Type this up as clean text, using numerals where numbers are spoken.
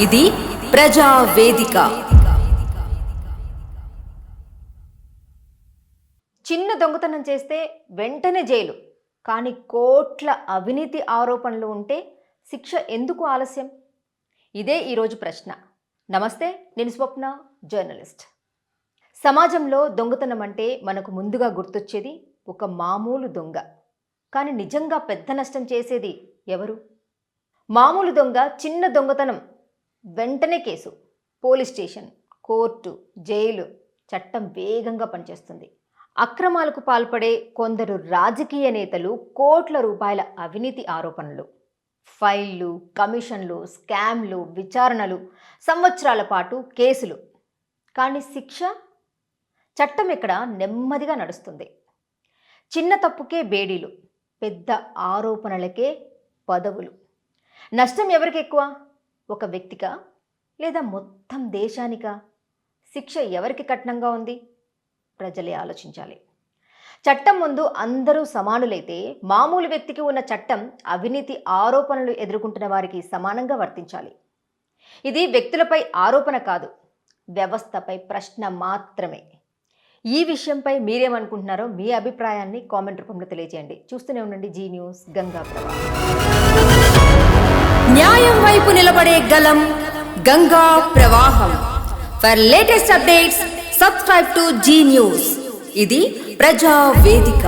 ఇది ప్రజా వేదిక. చిన్న దొంగతనం చేస్తే వెంటనే జైలు, కానీ కోట్ల అవినీతి ఆరోపణలు ఉంటే శిక్ష ఎందుకు ఆలస్యం? ఇదే ఈరోజు ప్రశ్న. నమస్తే, నేను స్వప్న, జర్నలిస్ట్. సమాజంలో దొంగతనం అంటే మనకు ముందుగా గుర్తొచ్చేది ఒక మామూలు దొంగ. కానీ నిజంగా పెద్ద నష్టం చేసేది ఎవరు? మామూలు దొంగ చిన్న దొంగతనం వెంటనే case, police station, court, jail, చట్టం వేగంగా పనిచేస్తుంది. అక్రమాలకు పాల్పడే కొందరు రాజకీయ నేతలు కోట్ల రూపాయల అవినీతి ఆరోపణలు, ఫైళ్లు, కమిషన్లు, స్కామ్లు, విచారణలు, సంవత్సరాల పాటు కేసులు. కానీ శిక్ష? చట్టం ఇక్కడ నెమ్మదిగా నడుస్తుంది. చిన్న తప్పుకే బేడీలు, పెద్ద ఆరోపణలకే పదవులు. నష్టం ఎవరికి ఎక్కువ? ఒక వ్యక్తికా లేదా మొత్తం దేశానికా? శిక్ష ఎవరికి కఠినంగా ఉంది? ప్రజలే ఆలోచించాలి. చట్టం ముందు అందరూ సమానులైతే మామూలు వ్యక్తికి ఉన్న చట్టం అవినీతి ఆరోపణలు ఎదుర్కొంటున్న వారికి సమానంగా వర్తించాలి. ఇది వ్యక్తులపై ఆరోపణ కాదు, వ్యవస్థపై ప్రశ్న మాత్రమే. ఈ విషయంపై మీరేమనుకుంటున్నారో మీ అభిప్రాయాన్ని కామెంట్ రూపంలో తెలియజేయండి. చూస్తూనే ఉండండి జీ న్యూస్ గంగా ప్రవాహం. న్యాయం వైపు నిలబడే గలం గంగా ప్రవాహం. For latest updates subscribe to Zee News. ఇది ప్రజా వేదిక.